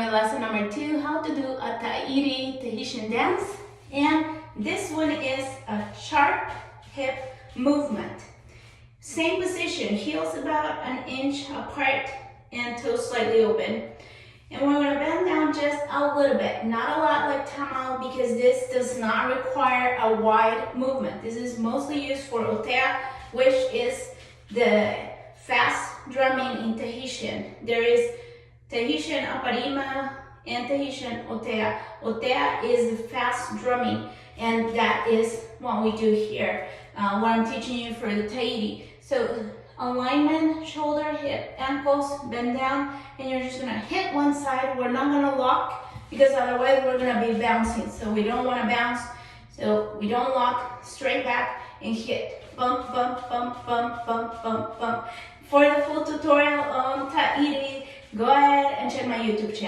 my lesson number 2, how to do a Tahitian dance. And this one is a sharp hip movement. Same position, heels about an inch apart and toes slightly open. And we're going to bend down just a little bit, not a lot like tamau, because this does not require a wide movement. This is mostly used for otea, which is the fast drumming in Tahitian. There is Tahitian aparima and Tahitian otea. Otea is the fast drumming, and that is what we do here, what I'm teaching you for the Tahiti. So alignment, shoulder, hip, ankles, bend down, and you're just gonna hit one side. We're not gonna lock because otherwise we're gonna be bouncing. So we don't wanna bounce, so we don't lock, straight back and hit. Bump, bump, bump, bump, bump, bump, bump. For the full tutorial on Tahiti, go ahead and check my YouTube channel.